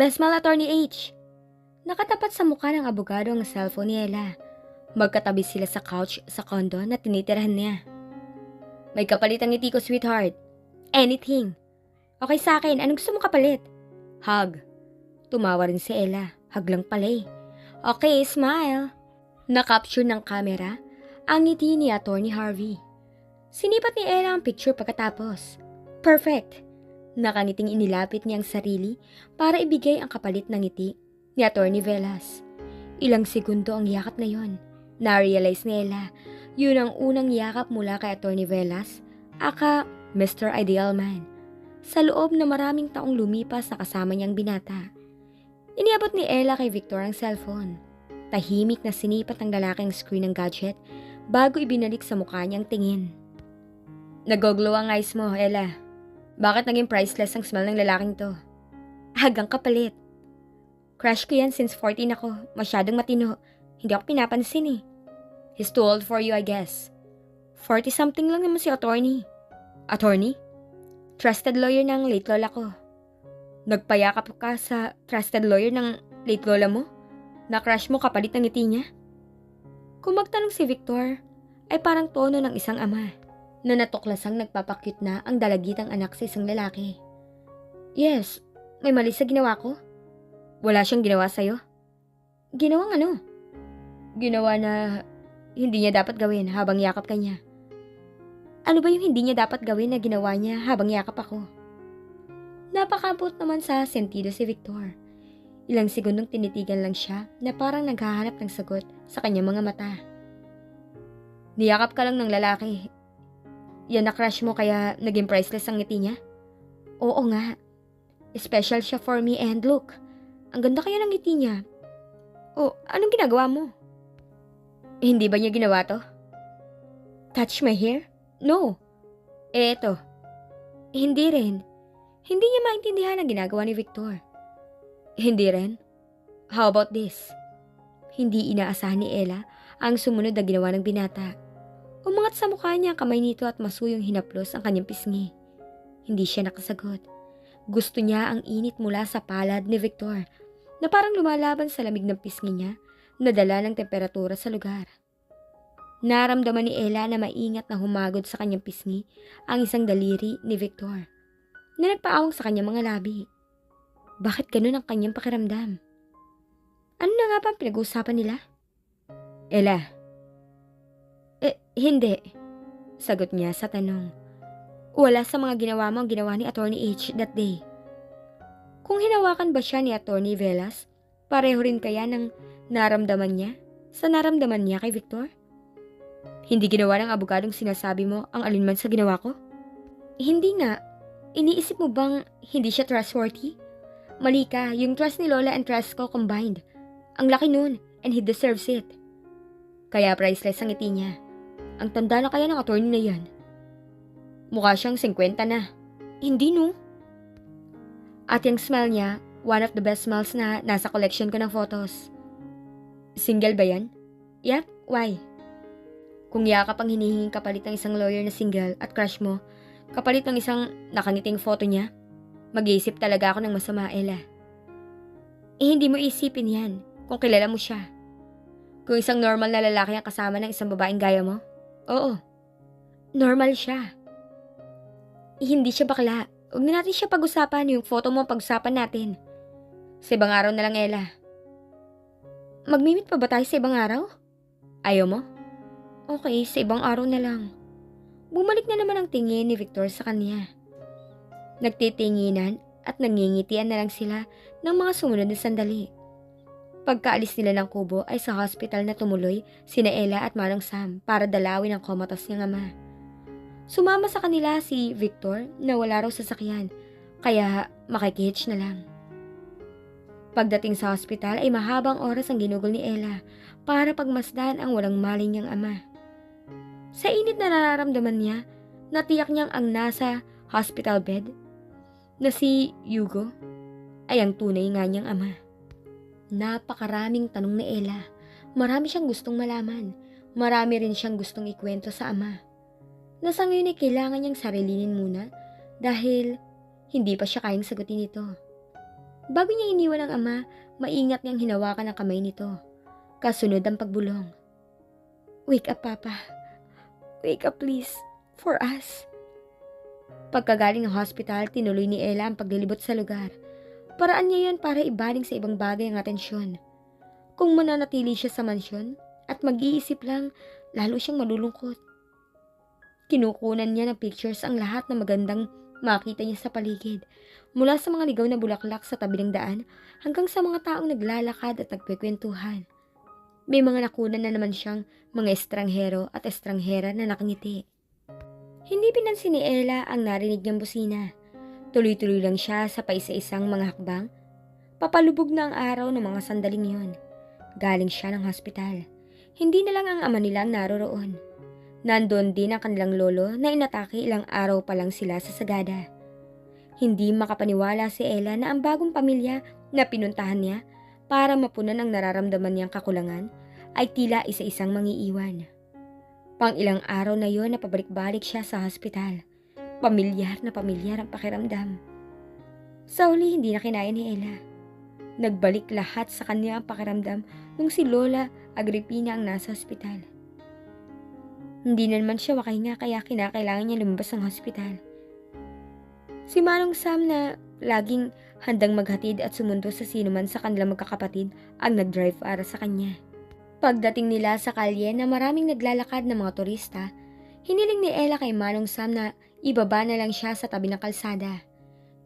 Besmal Attorney H. Nakatapat sa mukha ng abogado ang cellphone ni Ella. Magkatabi sila sa couch sa condo na tinitirahan niya. May kapalit ang ngiti ko, sweetheart. Anything. Okay sa akin, anong gusto mong kapalit? Hug. Tumawa rin si Ella. Hug lang pala eh. Okay, smile. Nakapture ng camera ang ngiti ni Attorney Harvey. Sinipat ni Ella ang picture pagkatapos. Perfect. Nakangiting inilapit niya ang sarili para ibigay ang kapalit ng ngiti ni Attorney Velas. Ilang segundo ang yakap na yon. Na-realize ni Ella, yun ang unang yakap mula kay Attorney Velas, aka Mr. Ideal Man, sa loob na maraming taong lumipas na kasama niyang binata. Iniabot ni Ella kay Victor ang cellphone. Tahimik na sinipat ng lalaking screen ng gadget bago ibinalik sa mukha niyang tingin. Nagoglow ang eyes mo, Ella. Bakit naging priceless ang smell ng lalaking to? Hagang kapalit. Crush ko yan since 14 ako. Masyadong matino. Hindi ako pinapansin eh. He's too old for you, I guess. 40-something lang naman si attorney. Attorney? Trusted lawyer ng late lola ko. Nagpayakap ka sa trusted lawyer ng late lola mo? Na-crush mo kapalit ng ngiti niya? Kung magtanong si Victor, ay parang tono ng isang ama na natuklasang nagpapakyut na ang dalagitang anak sa isang lalaki. Yes, may mali sa ginawa ko. Wala siyang ginawa sa'yo? Ginawang ano? Ginawa na hindi niya dapat gawin habang yakap ka niya. Ano ba yung hindi niya dapat gawin na ginawa niya habang yakap ako? Napakabot naman sa sentido si Victor. Ilang segundong tinitigan lang siya na parang naghahanap ng sagot sa kanyang mga mata. Niyakap ka lang ng lalaki. Yan na crush mo kaya naging priceless ang ngiti niya? Oo nga. Special siya for me and look. Ang ganda kaya ng ngiti niya. Oh, anong ginagawa mo? Hindi ba niya ginawa to? Touch my hair? No. Eto. Hindi rin. Hindi niya maintindihan ang ginagawa ni Victor. Hindi rin. How about this? Hindi inaasahan ni Ella ang sumunod na ginawa ng binata. Umangat sa mukha niya ang kamay nito at masuyong hinaplos ang kanyang pisngi. Hindi siya nakasagot. Gusto niya ang init mula sa palad ni Victor na parang lumalaban sa lamig ng pisngi niya na dala ng temperatura sa lugar. Naramdaman ni Ella na maingat na humagod sa kanyang pisngi ang isang daliri ni Victor na nagpaawang sa kanyang mga labi. Bakit ganun ang kanyang pakiramdam? Ano na nga ba ang pinag-uusapan nila? Ella. Hindi. Sagot niya sa tanong. Wala sa mga ginawa mo ang ginawa ni Attorney H that day. Kung hinawakan ba siya ni Attorney Velas, pareho rin kaya ng naramdaman niya sa naramdaman niya kay Victor? Hindi ginawa ng abogadong sinasabi mo ang alinman sa ginawa ko? Hindi nga. Iniisip mo bang hindi siya trustworthy? Mali ka, yung trust ni Lola and trust ko combined. Ang laki nun, and he deserves it. Kaya priceless ang ngiti niya. Ang tanda na kaya ng attorney na yan. Mukha siyang 50 na. Hindi no. At yung smell niya, one of the best smells na nasa collection ko ng photos. Single ba yan? Yep, why? Kung yakap ang hinihinging kapalit ng isang lawyer na single at crush mo, kapalit ng isang nakangiting photo niya, mag-iisip talaga ako ng masama, Ella. Hindi mo isipin yan kung kilala mo siya. Kung isang normal na lalaki ang kasama ng isang babaeng gaya mo, oo, normal siya. Hindi siya bakla. Huwag na natin siya pag-usapan, yung photo mo ang pag-usapan natin. Sa ibang araw na lang, Ella. Magmimit pa ba tayo sa ibang araw? Ayaw mo? Okay, sa ibang araw na lang. Bumalik na naman ang tingin ni Victor sa kanya. Nagtitinginan at nangingitian na lang sila ng mga sumunod na sandali. Pagkaalis nila ng kubo ay sa hospital na tumuloy sina Ella at Manong Sam para dalawin ang komatas niyang ama. Sumama sa kanila si Victor na wala raw sasakyan, kaya makikihitch na lang. Pagdating sa hospital ay mahabang oras ang ginugol ni Ella para pagmasdan ang walang maling niyang ama. Sa init na nararamdaman niya, natiyak niyang ang nasa hospital bed na si Hugo ay ang tunay nga niyang ama. Napakaraming tanong ni Ella. Marami siyang gustong malaman. Marami rin siyang gustong ikwento sa ama. Nasa ngayon ay kailangan niyang sarilinin muna dahil hindi pa siya kayang sagutin ito. Bago niya iniwan ang ama, maingat niyang hinawakan ang kamay nito. Kasunod ang pagbulong. Wake up, Papa. Wake up, please. For us. Pagkagaling ng hospital, tinuloy ni Ella ang paglilibot sa lugar. Paraan niya yan para ibaling sa ibang bagay ang atensyon. Kung mananatili siya sa mansyon at mag-iisip lang, lalo siyang malulungkot. Kinukunan niya ng pictures ang lahat na magandang makita niya sa paligid, mula sa mga ligaw na bulaklak sa tabi ng daan hanggang sa mga taong naglalakad at nagkwekwentuhan. May mga nakunan na naman siyang mga estranghero at estranghera na nakangiti. Hindi pinansin ni Ella ang narinig niyang busina. Tuloy-tuloy lang siya sa paisa-isang mga hakbang. Papalubog na ang araw ng mga sandaling yon. Galing siya ng hospital. Hindi na lang ang ama nila ang naroroon. Nandoon din ang kanilang lolo na inatake ilang araw pa lang sila sa sagada. Hindi makapaniwala si Ella na ang bagong pamilya na pinuntahan niya para mapunan ang nararamdaman niyang kakulangan ay tila isa-isang mangiiwan. Pang-ilang araw na yon na pabalik-balik siya sa hospital. Pamilyar na pamilyar ang pakiramdam. Sa huli hindi na kinaya ni Ella. Nagbalik lahat sa kanya ang pakiramdam nung si Lola Agripina ang nasa hospital. Hindi na naman siya makahinga kaya kinakailangan niya lumabas ng hospital. Si Manong Sam na laging handang maghatid at sumundo sa sinuman sa kanilang magkakapatid ang nag-drive para sa kanya. Pagdating nila sa kalye na maraming naglalakad na mga turista, hiniling ni Ella kay Manong Sam na ibaba na lang siya sa tabi ng kalsada.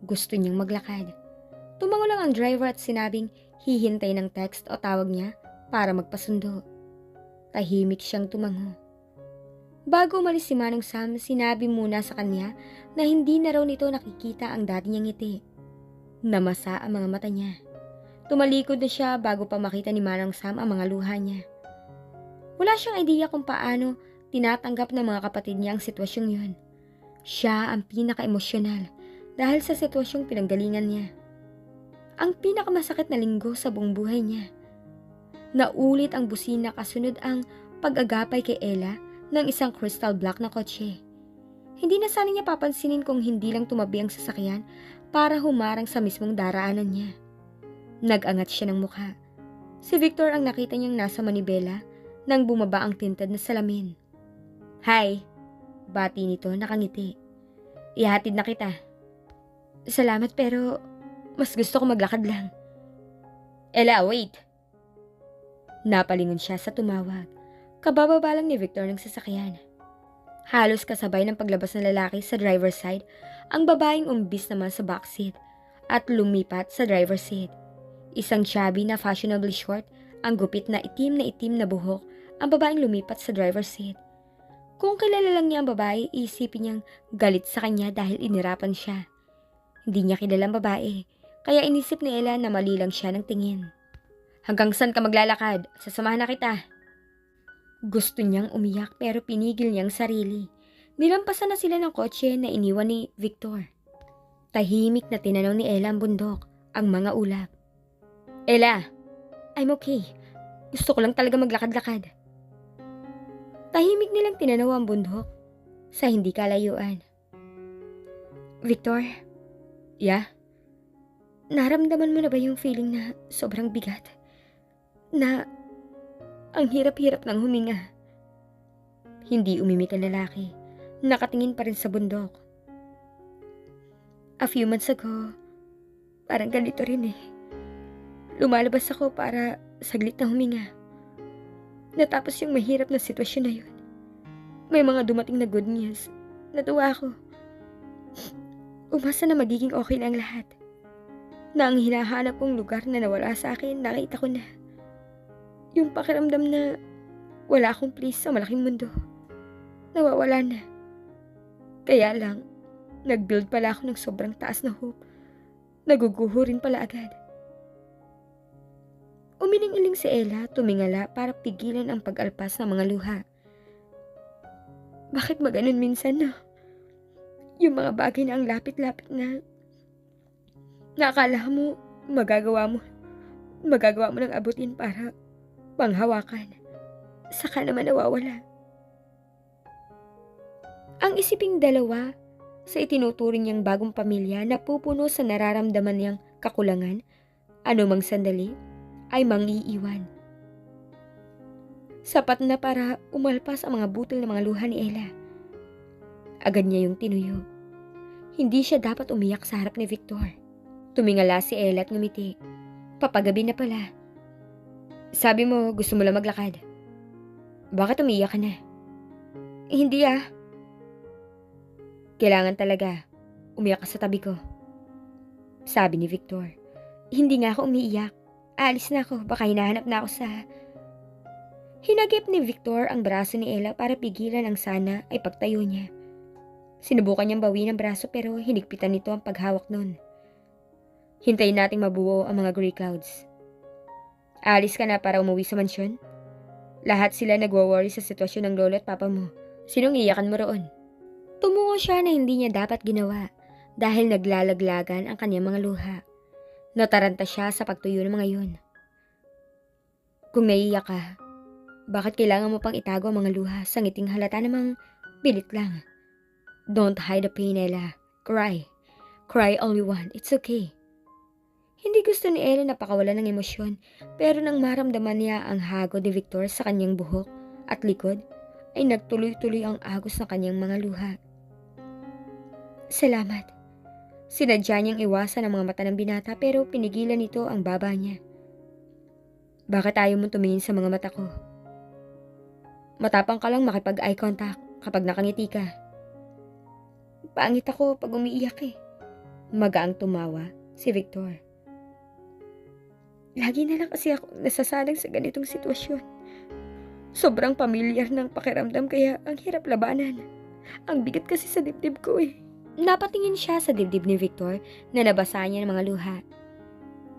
Gusto niyang maglakad. Tumango lang ang driver at sinabing hihintay ng text o tawag niya para magpasundo. Tahimik siyang tumango. Bago umalis si Manong Sam, sinabi muna sa kanya na hindi na raw nito nakikita ang dati niyang ngiti. Namasa ang mga mata niya. Tumalikod na siya bago pa makita ni Manong Sam ang mga luha niya. Wala siyang idea kung paano tinatanggap ng mga kapatid niya ang sitwasyong yun. Siya ang pinaka-emosyonal dahil sa sitwasyong pinanggalingan niya. Ang pinakamasakit na linggo sa buong buhay niya. Naulit ang busina kasunod ang pag-agapay kay Ella ng isang crystal black na kotse. Hindi na sana niya papansinin kung hindi lang tumabi ang sasakyan para humarang sa mismong daraanan niya. Nag-angat siya ng mukha. Si Victor ang nakita niyang nasa manibela nang bumaba ang tinted na salamin. Hi! Bati nito nakangiti. Ihatid na kita. Salamat pero mas gusto ko maglakad lang. Ella, wait! Napalingon siya sa tumawag. Kabababa lang ni Victor ng sasakyan. Halos kasabay ng paglabas ng lalaki sa driver's side, ang babaeng umbis naman sa backseat at lumipat sa driver's seat. Isang chubby na fashionably short, ang gupit na itim na buhok, ang babaeng lumipat sa driver's seat. Kung kilala lang niya ang babae, isipin niyang galit sa kanya dahil inirapan siya. Hindi niya kilalang babae, kaya inisip ni Ella na mali lang siya ng tingin. Hanggang saan ka maglalakad? Sasamahan na kita. Gusto niyang umiyak pero pinigil niyang sarili. Nilampasan na sila ng kotse na iniwan ni Victor. Tahimik na tinanaw ni Ella ang bundok, ang mga ulap. Ella, I'm okay. Gusto ko lang talaga maglakad-lakad. Tahimik nilang tinanaw ang bundok sa hindi kalayuan. Victor? Yeah? Naramdaman mo na ba yung feeling na sobrang bigat? Na ang hirap-hirap ng huminga. Hindi umimik ang lalaki. Nakatingin pa rin sa bundok. A few months ago, parang ganito rin eh. Lumalabas ako para saglit na huminga. Natapos yung mahirap na sitwasyon na yun. May mga dumating na good news. Natuwa ako. Umasa na magiging okay na ang lahat. Na ang hinahanap kong lugar na nawala sa akin, nakita ko na. Yung pakiramdam na wala akong place sa malaking mundo. Nawawala na. Kaya lang, nag-build pala ako ng sobrang taas na hope. Naguguho rin pala agad. Umiling-iling si Ella, tumingala para pigilan ang pag-alpas ng mga luha. Bakit ba ganun minsan, no? Yung mga bagay na ang lapit-lapit na akala mo magagawa mo ng abutin para panghawakan. Saka naman nawawala. Ang isiping dalawa sa itinuturing niyang bagong pamilya na pupuno sa nararamdaman niyang kakulangan Anumang sandali ay mangiiwan. Sapat na para umalpas ang mga butil ng mga luha ni Ella. Agad niya yung tinuyo. Hindi siya dapat umiyak sa harap ni Victor. Tumingala si Ella at ngumiti. Papagabi na pala. Sabi mo gusto mo lang maglakad. Bakit umiiyak ka na? Hindi ah. Kailangan talaga. Umiyak ka sa tabi ko. Sabi ni Victor. Hindi nga ako umiiyak. Aalis na ako. Baka hinahanap na ako sa... Hinagip ni Victor ang braso ni Ella para pigilan ang sana ay pagtayo niya. Sinubukan niyang bawiin ang braso pero hinigpitan nito ang paghawak nun. Hintayin nating mabuo ang mga gray clouds. Aalis ka na para umuwi sa mansyon? Lahat sila nagwo-worry sa sitwasyon ng lolo at papa mo. Sinong iyakan mo roon? Tumungo siya na hindi niya dapat ginawa dahil naglalaglagan ang kanyang mga luha. Nataranta siya sa pagtuyo ng mga yun. Kung naiiyak ka, bakit kailangan mo pang itago ang mga luha sa ngiting halata namang pilit lang? Don't hide the pain, Ella. Cry. Cry all you want. It's okay. Hindi gusto ni Ella na pakawalan ng emosyon, pero nang maramdaman niya ang hagod ni Victor sa kanyang buhok at likod, ay nagtuloy-tuloy ang agos ng kanyang mga luha. Salamat. Sinadya niyang iwasan ang mga mata ng binata pero pinigilan nito ang baba niya. Bakit ayaw mo tumingin sa mga mata ko? Matapang ka lang makipag-eye contact kapag nakangiti ka. Pangit ako pag umiiyak eh. Magaang tumawa si Victor. Lagi na lang kasi ako nasasalang sa ganitong sitwasyon. Sobrang pamilyar ng pakiramdam kaya ang hirap labanan. Ang bigat kasi sa dibdib ko eh. Napatingin siya sa dibdib ni Victor na nabasa niya ng mga luha.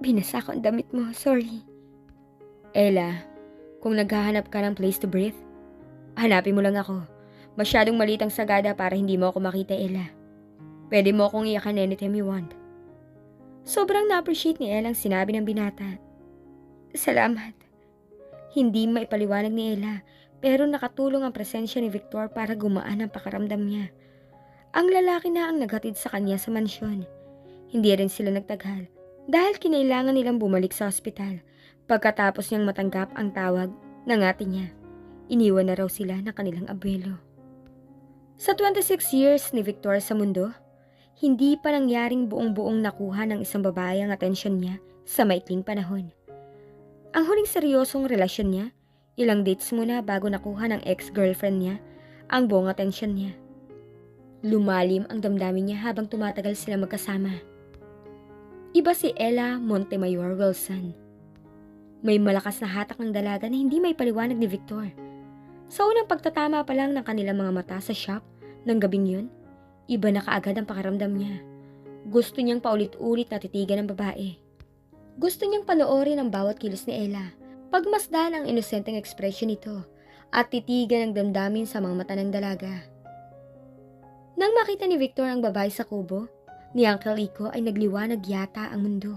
Binasa ko ang damit mo, sorry. Ella, kung naghahanap ka ng place to breathe, hanapin mo lang ako. Masyadong maliit ang sagada para hindi mo ako makita, Ella. Pwede mo akong iyakan anytime you want. Sobrang na-appreciate ni Ella ang sinabi ng binata. Salamat. Hindi maipaliwanag ni Ella, pero nakatulong ang presensya ni Victor para gumaan ang pakaramdam niya. Ang lalaki na ang naghatid sa kanya sa mansyon. Hindi rin sila nagtagal dahil kinailangan nilang bumalik sa ospital. Pagkatapos niyang matanggap ang tawag ng ate niya, iniwan na raw sila ng kanilang abuelo. Sa 26 years ni Victor sa mundo, hindi pa nangyaring buong-buong nakuha ng isang babae ang atensyon niya sa maikling panahon. Ang huling seryosong relasyon niya, ilang dates muna bago nakuha ng ex-girlfriend niya ang buong atensyon niya. Lumalim ang damdamin niya habang tumatagal sila magkasama. Iba si Ella Montemayor Wilson. May malakas na hatak ng dalaga na hindi may paliwanag ni Victor. Sa unang pagtatama pa lang ng kanilang mga mata sa shop ng gabing yun, iba na kaagad ang pakiramdam niya. Gusto niyang paulit-ulit na titigan ng babae. Gusto niyang panoorin ang bawat kilos ni Ella, pagmasdan ang inosenteng ekspresyon nito, at titigan ang damdamin sa mga mata ng dalaga. Nang makita ni Victor ang babae sa kubo, ni Uncle Iko ay nagliwanag yata ang mundo.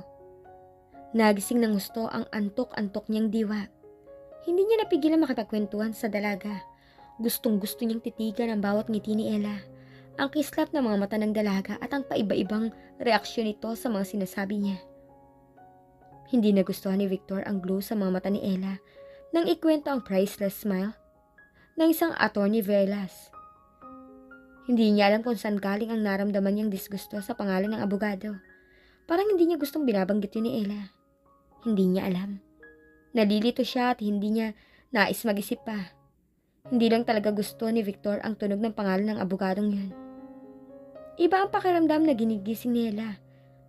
Nagising ng gusto ang antok-antok niyang diwa. Hindi niya napigilan makipagkwentuhan sa dalaga. Gustong-gusto niyang titigan ang bawat ngiti ni Ella, ang kislap ng mga mata ng dalaga at ang paiba-ibang reaksyon nito sa mga sinasabi niya. Hindi nagustuhan ni Victor ang glow sa mga mata ni Ella nang ikwento ang priceless smile ng isang attorney Velas. Hindi niya alam kung saan galing ang naramdaman niyang disgusto sa pangalan ng abogado. Parang hindi niya gustong binabanggit yun ni Ella. Hindi niya alam. Nalilito siya at hindi niya nais mag-isip pa. Hindi lang talaga gusto ni Victor ang tunog ng pangalan ng abogadong yun. Iba ang pakiramdam na ginigising ni Ella.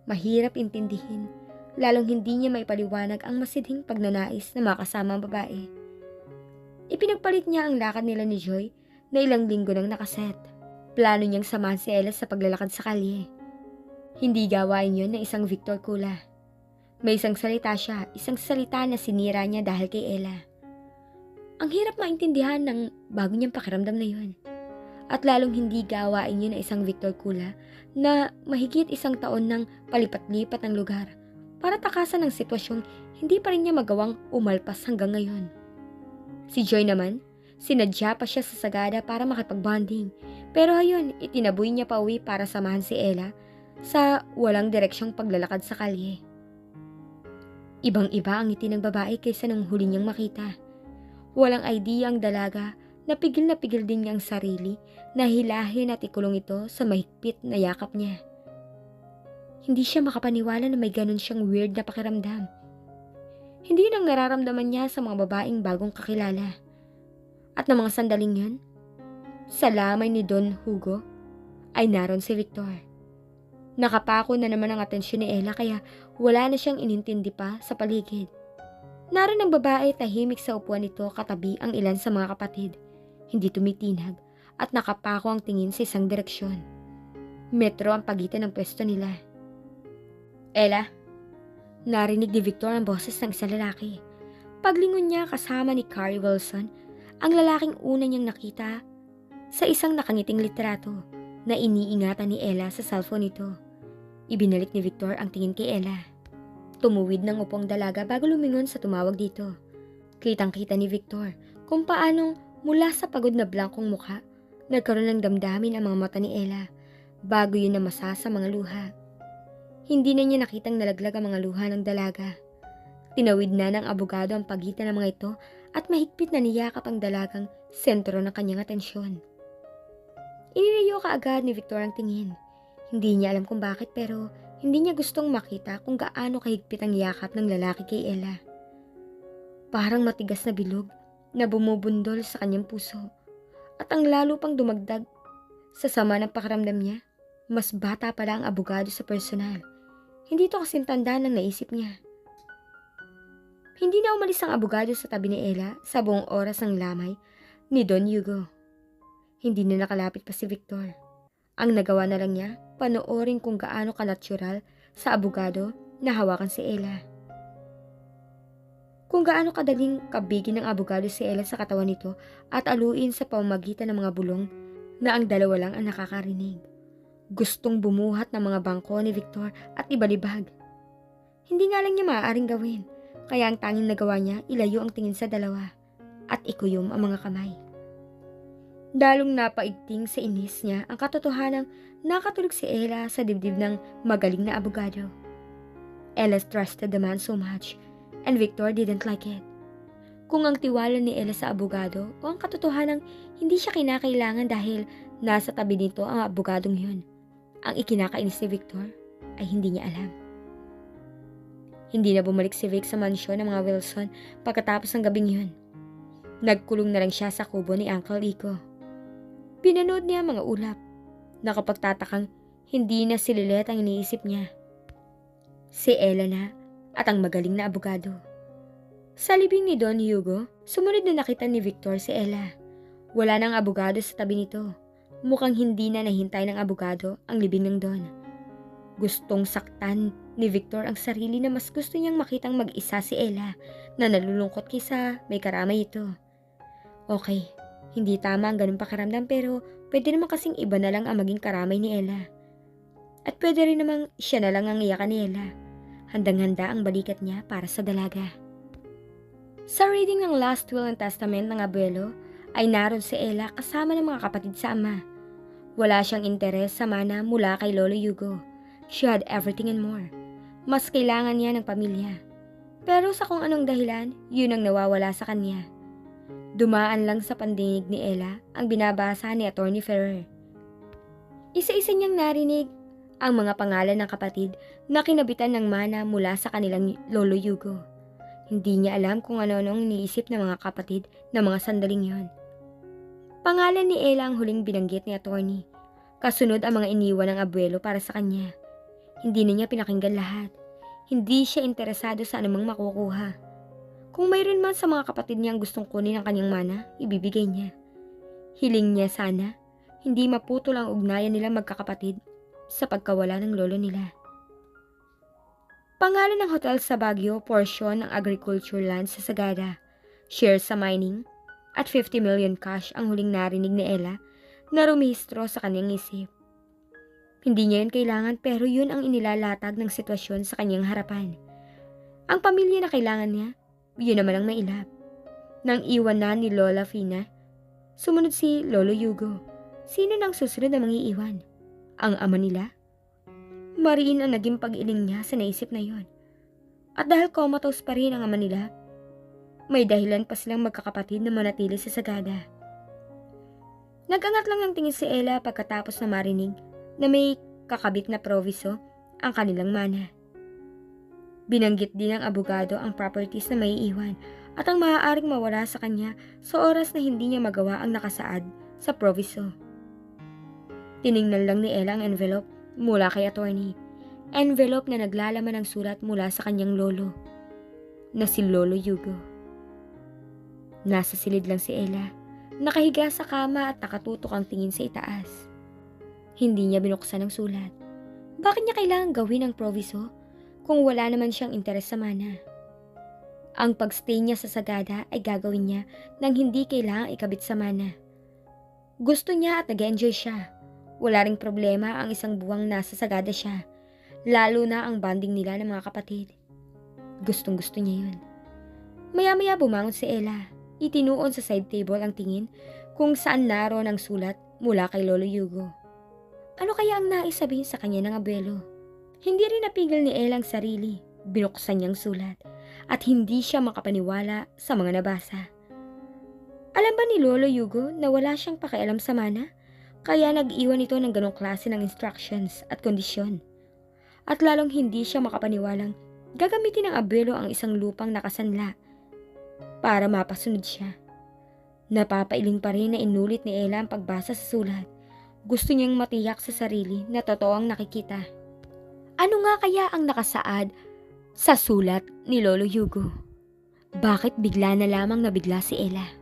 Mahirap intindihin, lalong hindi niya maipaliwanag ang masidhing pagnanais na makasama ang babae. Ipinagpalit niya ang lakad nila ni Joy na ilang linggo nang nakaset. Plano niyang samahan si Ella sa paglalakad sa kalye. Hindi gawain yun ng isang Victor Kula. May isang salita siya, isang salita na sinira niya dahil kay Ella. Ang hirap maintindihan ng bago niyang pakiramdam na yun. At lalong hindi gawain yun ng isang Victor Kula na mahigit isang taon nang palipat-lipat ng lugar para takasan ang sitwasyong hindi pa rin niya magawang umalpas hanggang ngayon. Si Joy naman, sinadya pa siya sa sagada para makipag-bonding. Pero ayun, itinaboy niya pa uwi para samahan si Ella sa walang direksyong paglalakad sa kalye. Ibang-iba ang ngiti ng babae kaysa nung huli niyang makita. Walang idea ang dalaga na pigil din niyang sarili na hilahin at ikulong ito sa mahigpit na yakap niya. Hindi siya makapaniwala na may ganun siyang weird na pakiramdam. Hindi yun ang nararamdaman niya sa mga babaeng bagong kakilala. At ng mga sandaling yun, sa lamay ni Don Hugo ay naroon si Victor. Nakapako na naman ang atensyon ni Ella kaya wala na siyang inintindi pa sa paligid. Naroon ang babae tahimik sa upuan nito katabi ang ilan sa mga kapatid. Hindi tumitinag at nakapako ang tingin sa isang direksyon. Metro ang pagitan ng pwesto nila. Ella, narinig ni Victor ang boses ng isang lalaki. Paglingon niya kasama ni Carrie Wilson, ang lalaking una niyang nakita sa isang nakangiting litrato na iniingatan ni Ella sa cellphone nito. Ibinalik ni Victor ang tingin kay Ella. Tumuwid ng upong dalaga bago lumingon sa tumawag dito. Kitang-kita ni Victor kung paanong mula sa pagod na blankong mukha, nagkaroon ng damdamin ang mga mata ni Ella bago yun namasa sa mga luha. Hindi na niya nakitang nalaglag ang mga luha ng dalaga. Tinawid na ng abogado ang pagitan ng mga ito at mahigpit na niyakap ang dalagang sentro ng kanyang atensyon. Inilayo kaagad ni Victor ang tingin. Hindi niya alam kung bakit pero hindi niya gustong makita kung gaano kahigpit ang yakap ng lalaki kay Ella. Parang matigas na bilog na bumubundol sa kanyang puso at ang lalo pang dumagdag sa sama ng pakiramdam niya. Mas bata pala ang abogado sa personal. Hindi ito kasing tanda ng naisip niya. Hindi na umalis ang abogado sa tabi ni Ella sa buong oras ng lamay ni Don Hugo. Hindi na nakalapit pa si Victor. Ang nagawa na lang niya, panoorin kung gaano ka-natural sa abogado na hawakan si Ella. Kung gaano kadaling kabigin ng abogado si Ella sa katawan nito at aluin sa pamamagitan ng mga bulong na ang dalawa lang ang nakakarinig. Gustong bumuhat ng mga bangko ni Victor at ibalibag. Hindi nga lang niya maaaring gawin, kaya ang tanging nagawa niya ilayo ang tingin sa dalawa at ikuyom ang mga kamay. Dalong napaigting sa inis niya ang katotohanang nakatulog si Ella sa dibdib ng magaling na abogado. Ella trusted the man so much and Victor didn't like it. Kung ang tiwala ni Ella sa abogado o ang katotohanang hindi siya kinakailangan dahil nasa tabi nito ang abogadong yun, ang ikinakainis ni Victor ay hindi niya alam. Hindi na bumalik si Vic sa mansyon ng mga Wilson pagkatapos ng gabing yun. Nagkulong na lang siya sa kubo ni Uncle Rico. Pinanood niya mga ulap. Nakapagtatakang hindi na si Lilette ang iniisip niya. Si Ella na at ang magaling na abogado. Sa libing ni Don Hugo, sumunod na nakita ni Victor si Ella. Wala nang abogado sa tabi nito. Mukhang hindi na nahintay ng abogado ang libing ng Don. Gustong saktan ni Victor ang sarili na mas gusto niyang makitang mag-isa si Ella na nalulungkot kaysa may karamay ito. Okay, hindi tama ang ganung pakiramdam pero pwede naman kasing iba na lang ang maging karamay ni Ella. At pwede rin namang siya na lang ang iyakan ni Ella. Handang-handa ang balikat niya para sa dalaga. Sa reading ng Last Will and Testament ng abuelo, ay naroon si Ella kasama ng mga kapatid sa ama. Wala siyang interes sa mana mula kay Lolo Hugo. She had everything and more. Mas kailangan niya ng pamilya. Pero sa kung anong dahilan, yun ang nawawala sa kanya. Dumaan lang sa pandinig ni Ella ang binabasa ni Attorney Ferrer. Isa-isa niyang narinig ang mga pangalan ng kapatid na kinabitan ng mana mula sa kanilang Lolo Hugo. Hindi niya alam kung ano-anong iniisip ng mga kapatid na mga sandaling yon. Pangalan ni Ella ang huling binanggit ni Attorney. Kasunod ang mga iniwan ng abuelo para sa kanya. Hindi na niya pinakinggan lahat. Hindi siya interesado sa anumang makukuha. Kung mayroon man sa mga kapatid niyang gustong kunin ang kanyang mana, ibibigay niya. Hiling niya sana, hindi maputol ang ugnayan nila magkakapatid sa pagkawala ng lolo nila. Pangalan ng hotel sa Baguio, porsyon ng agriculture land sa Sagada, share sa mining, at 50 million cash ang huling narinig ni Ella na rumihistro sa kanyang isip. Hindi niya yun kailangan pero yun ang inilalatag ng sitwasyon sa kanyang harapan. Ang pamilya na kailangan niya, yun naman ang mailap. Nang iwan na ni Lola Fina, sumunod si Lolo Hugo. Sino nang susunod na mangiiwan? Ang ama nila? Mariin ang naging pag-iling niya sa naisip na yon. At dahil comatose pa rin ang ama nila, may dahilan pa silang magkakapatid na manatili sa sagada. Nagangat lang ng tingin si Ella pagkatapos na marinig na may kakabit na proviso ang kanilang mana. Binanggit din ng abogado ang properties na may iwan at ang maaaring mawala sa kanya sa oras na hindi niya magawa ang nakasaad sa proviso. Tiningnan lang ni Ella ang envelope mula kay attorney. Envelope na naglalaman ng sulat mula sa kanyang lolo, na si Lolo Yugo. Nasa silid lang si Ella, nakahiga sa kama at nakatutok ang tingin sa itaas. Hindi niya binuksan ang sulat. Bakit niya kailangan gawin ang proviso kung wala naman siyang interes sa mana? Ang pagstay niya sa sagada ay gagawin niya nang hindi kailangang ikabit sa mana. Gusto niya at nag-enjoy siya. Wala ring problema ang isang buwang nasa sagada siya, lalo na ang bonding nila ng mga kapatid. Gustong gusto niya yun. Maya-maya bumangon si Ella. Itinuon sa side table ang tingin kung saan naroon ang sulat mula kay Lolo Yugo. Ano kaya ang nais sabihin sa kanya ng abuelo? Hindi rin napigil ni Ella ang sarili. Binuksan niyang sulat at hindi siya makapaniwala sa mga nabasa. Alam ba ni Lolo Yugo na wala siyang pakialam sa mana? Kaya nag-iwan ito ng ganong klase ng instructions at kondisyon. At lalong hindi siya makapaniwalang gagamitin ng abuelo ang isang lupang nakasanla para mapasunod siya. Napapailing pa rin na inulit ni Ella ang pagbasa sa sulat. Gusto niyang matiyak sa sarili na totoo ang nakikita. Ano nga kaya ang nakasaad sa sulat ni Lolo Yugo? Bakit bigla na lamang nabigla si Ella?